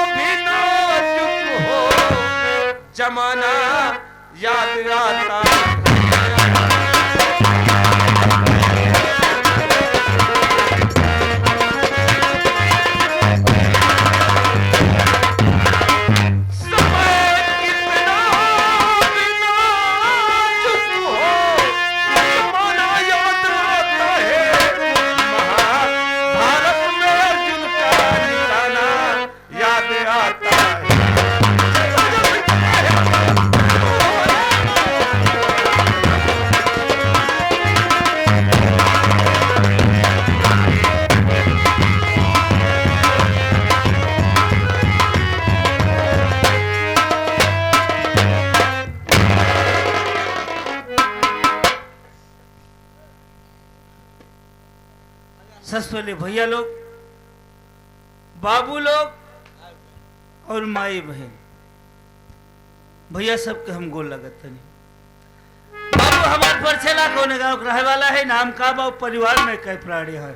भी नाजुक हो, जमाना याद आता सबसे पहले भैया लोग, बाबू लोग और माई बहन, भैया सबके हम गोल लगत नहीं। बाबू हमारे परिचय ला कौन गाँव रहे वाला है, नाम का बा, परिवार में कई प्राणी है।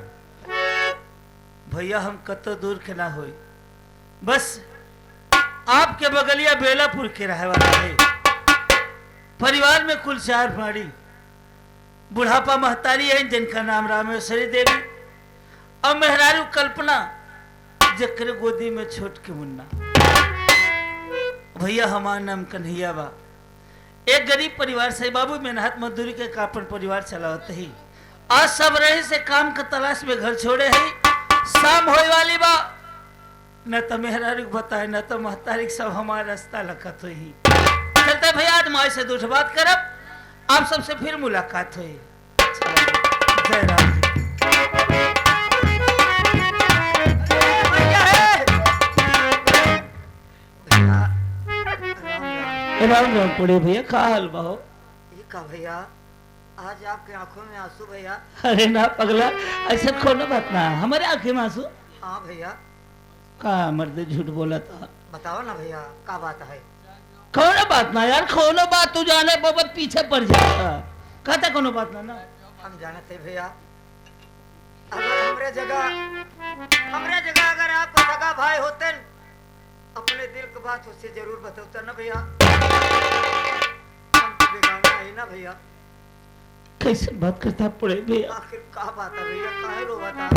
भैया हम कतो दूर के ना होई, बस आपके बगलिया बेलापुर के रहे वाला है। परिवार में कुल 4 प्राणी, बुढ़ापा महतारी है जिनका नाम रामेश्वरी देवी और मेहरारू कल्पना जकर गोदी में छोट के मुन्ना। भैया हमारा नाम कन्हैया बा। एक गरीब परिवार से बाबू मेहनत मजदूरी के कापन परिवार चलाते ही आज सब रहे से काम का तलाश में घर छोड़े है। शाम होए वाली बा, न तो मेहरारू बताए न तो महतारी सब हमारा रास्ता लखत हुई। चलते भैया आज माई से दूठ बात करब, आप सबसे फिर मुलाकात हुई। जय राम जी। राम राम पड़े भैया, का हाल बाहो? ये का भैया, आज आपके आंखों में आंसू भैया? अरे ना पगला, ऐसा कोनो बात ना, हमारे आंखें में आंसू? हाँ भैया। का मर्द झूठ बोला था? बताओ ना भैया, का बात है? कोनो बात ना यार, कोनो बात तू जाने बाबा पीछे पड़ जाता। कहता कोनो बात ना। हम जानते भैया, अगर हमरे जगह अगर आप सगा भाई होते न, अपने दिल की बात उससे जरूर बताता ना भैया। हम तो बेगाना है ना भैया। कैसे बात करता पड़े भैया? आखिर का बात है भैया, काहे रो बता?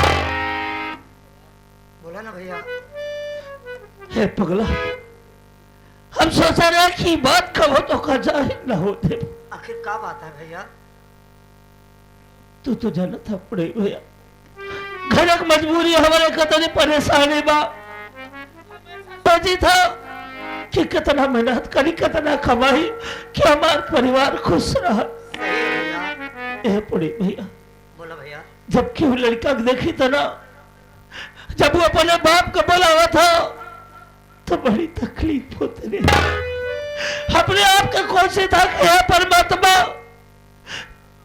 बोला ना भैया। हे पगला, हम सोचा रहे कि बात कहो तो का जाहिर न होते। आखिर का बात है भैया? तू तो जाना था पड़े भैया, घर एक मजबूरी हमारे कतनी परेशानी बा। जी था कि कितना मेहनत करी, कितना कमाई कि हमारा परिवार खुश रहा। ए पड़ी भैया, बोला भैया। जब क्यों लड़का देखी था ना, जब वो अपने बाप को बुलावा था तो बड़ी तकलीफ होती रही। अपने आप का कौन से था कि हे परमात्मा,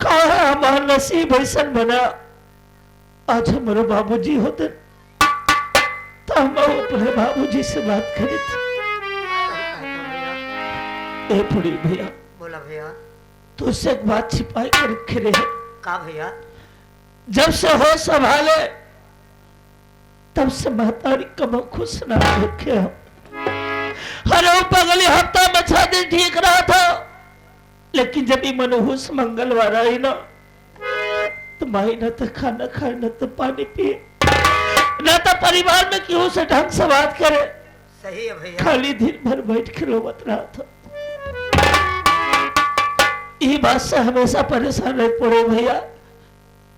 कहा हमारा नसीब ऐसा बना, आज हमारे बाबूजी होते तो हम अपने बाबूजी से बात करी थी। ए पड़ी भैया, बोला भैया। तो उससे एक बात छिपाई कर रखे रहे। का भैया? जब से हो संभाले तब से महतारी कब खुश ना रखे हो। हर पगली हफ्ता में 6 दिन ठीक रहा था, लेकिन जब ही मनहूस मंगलवार आई ना, तो माई न तो खाना खाए, न तो पानी पिए, न तो परिवार में क्यों से ढंग से बात करे। सही है भैया। खाली दिन भर बैठ के रोवत रहा था। ये बात से हमेशा परेशान रह पड़े भैया।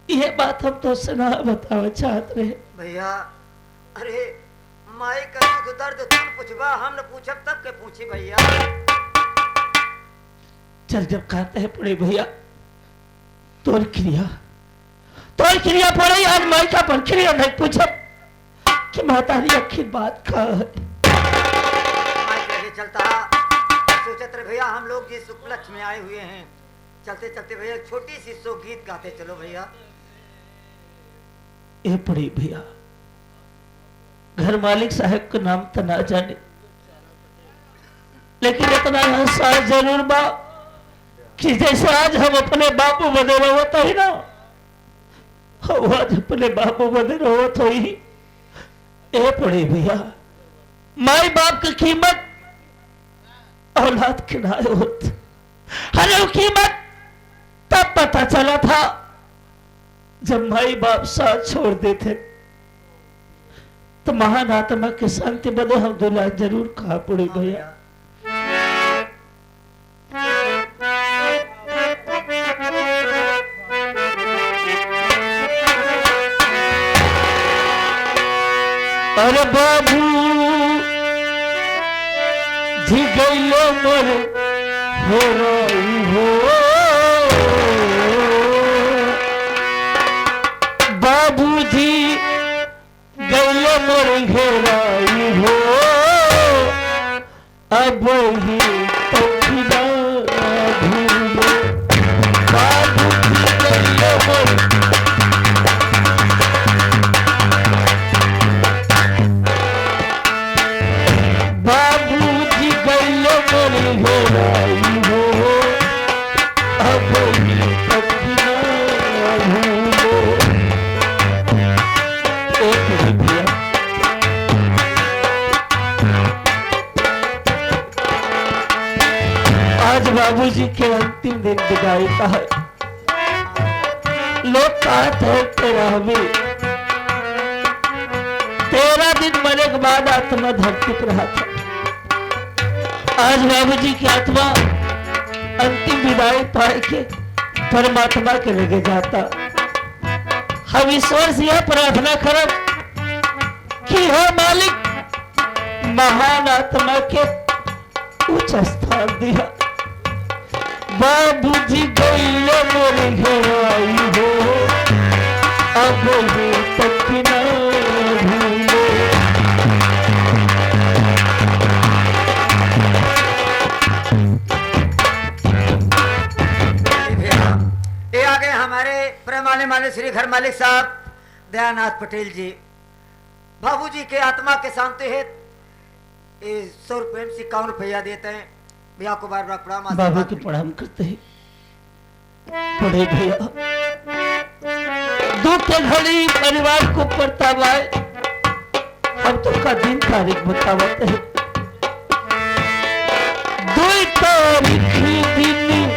ये बात हम तो से ना बतावा चाहते रहे भैया। अरे माई का दुख दर्द तुम पूछबा, हम न पूछब तब के पूछी भैया। चल जब कहते हैं पड़े भैया, तोर क्रिया पड़े, आज माई का पर क्रिया नहीं पूछब कि महतारी आखिर बात का है। माई के आगे चलता सोचत रहे भैया, हम लोग जिस उपलक्ष्य में आए हुए हैं, चलते चलते भैया छोटी सी सो गीत गाते चलो भैया। ए पड़ी भैया, घर मालिक साहब का नाम तो ना जाने, लेकिन इतना एहसास जरूर बा कि जैसे आज हम अपने बापू बदे रोवत ही ना, आज अपने बापू बदे रोवत हो ही। ए पड़े भैया, माई बाप की कीमत औलाद के ना होत। अरे कीमत तब पता चला था जब माई बाप साथ छोड़ देते। तो महान आत्मा के शांति बदे हम दुला जरूर कहा पड़े भैया। अरे बाबू जी गईले मोर हो रही हो, बाबूजी गईले मोर घेराई हो, अब ही पखिला भूलो, बाबूजी गईले मोर बाबूजी के अंतिम दिन विदाई का है। लोग कहते हैं तेरा भी 13 दिन मरने के बाद आत्मा धरती पर रहा था। आज बाबूजी की आत्मा अंतिम विदाई पाए के परमात्मा के लगे जाता। हम ईश्वर से यह प्रार्थना करब कि हो मालिक महान आत्मा के उच्च स्थान दिया। बाबूजी गईले मोरे घरवाई हो, अब तक न भूले। ये आ गए हमारे प्रेमाने माने श्री घर मालिक साहब दयानाथ पटेल जी। बाबूजी के आत्मा के शांति है 100 रुपये से 51 रुपया देते हैं। भैया को बार बार प्रणाम। बाबू के प्रणाम करते हैं। बड़े भैया दुख के घड़ी परिवार को परतावा है। हम तो का दिन तारीख बतावते हैं। 2 तारीख दिन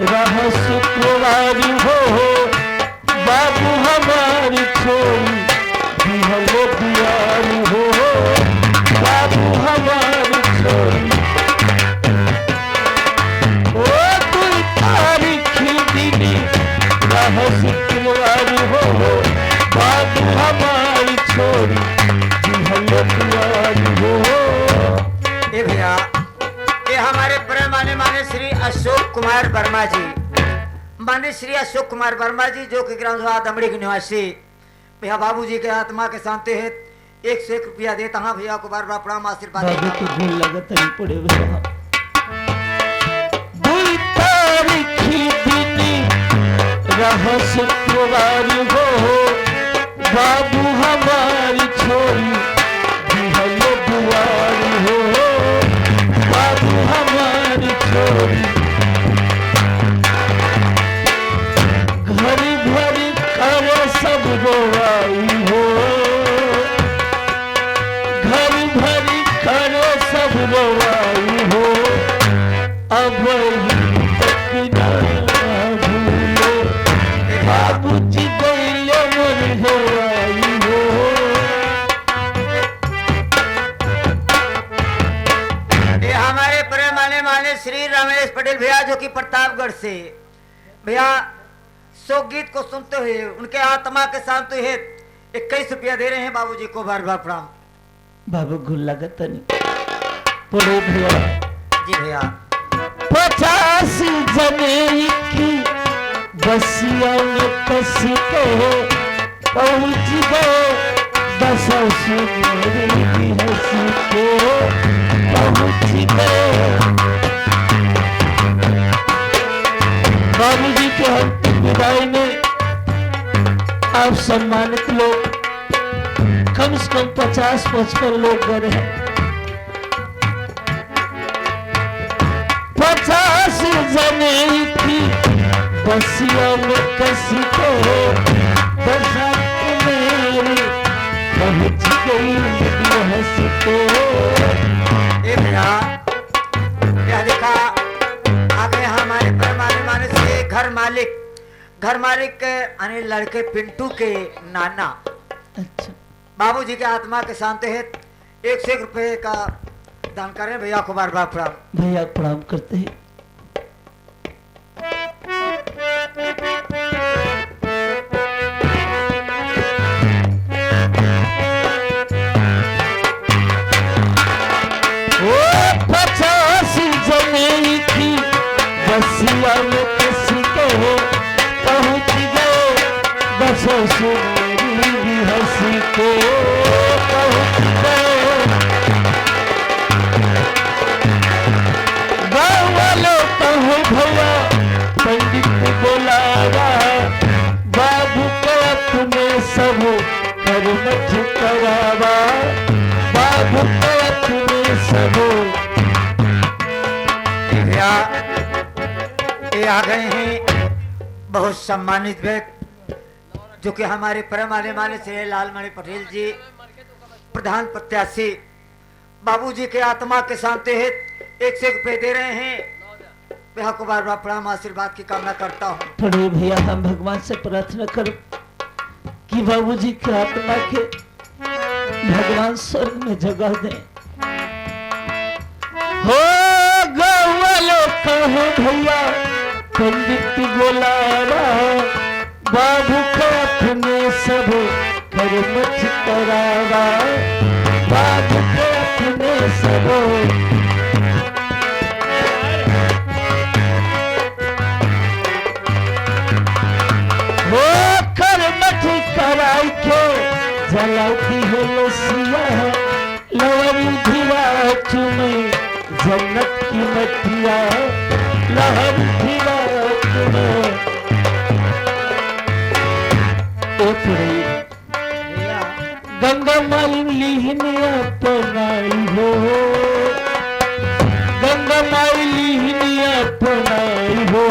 रह शुक्रवार हो, बाबू हमारी छोरी बिहलो दुआर हो, बाबू हमारी छोरी। शुक्रवार हो, बाबू हमारी छोरी हो। ये भैया ये हमारे प्रेमाने माने श्री अशोक कुमार वर्मा जी, माने श्री अशोक कुमार वर्मा जी जो कि ग्राम सभा दमड़ी के निवासी। भैया बाबूजी के आत्मा के शांति है 101 रुपया देता। हाँ भैया को बार बार प्रणाम आशीर्वाद। बाबू को भूल लगत नहीं पड़े भैया। 2 तारीख दिन रह शुक्रवार हो, बाबू हमारी छोरी बिहलो दुआर हो, बाबू हमारी छोरी। घड़ी घड़ी करे सब रोवाई हो, घड़ी घड़ी करे सब रोवाई हो, अब तक न भूले। बाबूजी गईले मोर घरवाई हो। ये हमारे प्रेमाने माने श्री रमेश पटेल भैया जो कि प्रतापगढ़ से। भैया शोक गीत को सुनते हुए उनके आत्मा के शांति है 21 रुपया दे रहे हैं। बाबूजी को बार बार प्रणाम। बाबू घुल लगत नहीं पड़े भैया। जी भैया 50 जने की बसिया में कस के पहुँच गए। 10 मेरी हंस के पहुँच गए। बाबूजी के अंतिम विदाई में आप सम्मानित लोग कम से कम 50-55 लोग गए हैं। 50 जने थी बसिया में कसी को, बरसात मेरी पहुँच गई हंस के। ये भैया क्या देखा आ गए हमारे पैमाने माने से घर मालिक के अनिल लड़के पिंटू के नाना। अच्छा बाबूजी के आत्मा के शांति है 101 रुपये का दान करें। भैया को बार बार प्रणाम। भैया प्रणाम करते हैं। ओ 50 जने थी बसिया में किसी को पहुँच गए। 10 मेरी हंसी के पहुँच गए। गाँव वालों कहो भैया पंडित बोलावा, बाबू को अपने सब कर्मठ करावा, बाबू को अपने सब। भैया ये आ गए हैं बहुत सम्मानित व्यक्ति जो कि हमारे परमाने माने से लालमणि पटेल जी प्रधान प्रत्याशी। बाबूजी के आत्मा के शांति हित 101 रुपये दे रहे हैं। भैया को बार बार प्रणाम आशीर्वाद की कामना करता हूँ। थोड़े भैया हम भगवान से प्रार्थना करो कि बाबूजी की आत्मा के भगवान स्वर्ग में जगह दे। हो गौवालो कहो भैया पंडित बोलावा बाबू का अपने सब कर्म करावा बाबू के अपने सब हो कर्म कराई के जलाती है लसिया लहर धीरा तुम्हें जन्नत की मटिया लहर धीरा तुम्हें भैया गंगा मालिन लीहन अपनाई हो गंगा मालिन लीहन अपनाई हो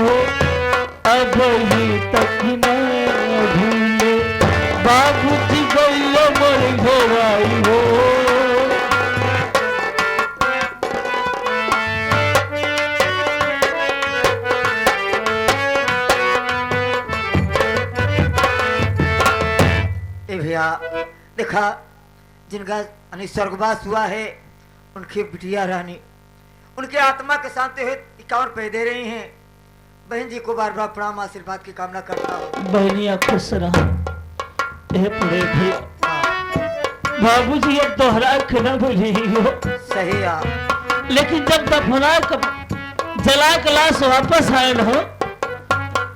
अब ही तक न भूले बाबू जी गईले मर गवाई हो। भैया देखा जिनका यानी स्वर्गवास हुआ है उनकी बिटिया रानी उनके आत्मा के शांति हुए 51 रुपए दे रही हैं। बहन जी को बार बार प्रणाम आशीर्वाद की कामना करता हूँ। बहनिया खुश रहा पूरे भैया बाबूजी अब दोहरा के न बोली हो सही आ लेकिन जब दफना जला के लाश वापस आए हो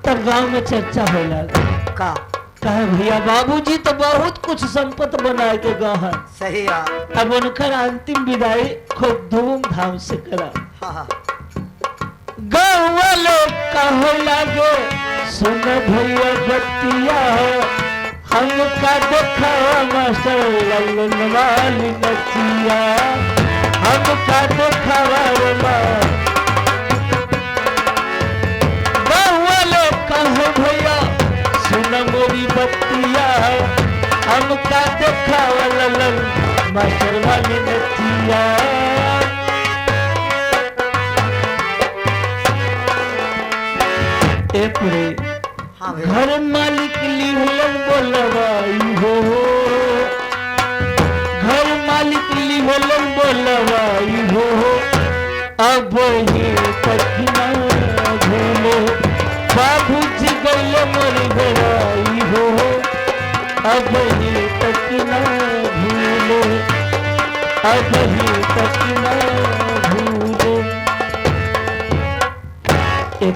तब गांव में चर्चा हो लगा का कहे भैया बाबूजी तो बहुत कुछ संपत्ति बना के गए सही आ अब उनकर अंतिम विदाई खूब धूमधाम से करा। हाँ गाँव लोग कहो लगे सुन भैया बतिया हमका देखा मास्टर लल्लन वाली नचिया हमका देखा गाँव लोग कहो भैया सुन मोरी बतिया हमका देखा लल्लन मास्टर वाली नचिया पूरे हाँ भैया घर मालिक लिहलन बोलवाई हो घर मालिक लिहलन बोलवाई हो अब ही तक न भूलो बाबूजी गईले मर गवाई हो अब ही तक न भूलो अब ही तक न भूलो।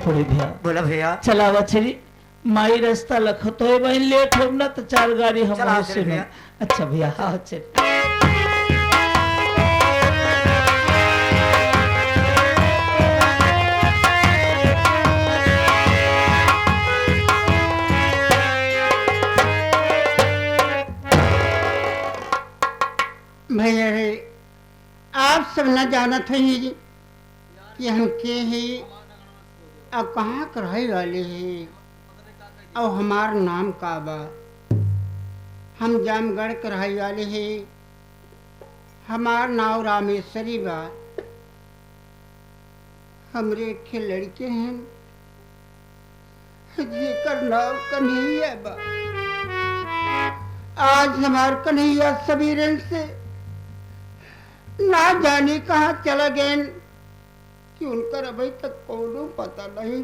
पूरे भैया बोला भैया चलावा चली माई रास्ता लखतो है वहीं लेट हो ना तो 4 गाड़ी चला हमारे चल से भैया। अच्छा भैया हाँ चल भैया रे आप सब न जानत है कि हम के ही अब कहाँ कर रहे वाले हैं और हमार नाम का बा हम जामगढ़ कर रहे वाले हैं हमार नाव रामेश्वरी बा हमरे के लड़के हैं जेकर नाव कन्हैया बा आज हमार कन्हैया सवेरे से ना जाने कहाँ चला गए कि उनका अभी तक कोनो पता नहीं।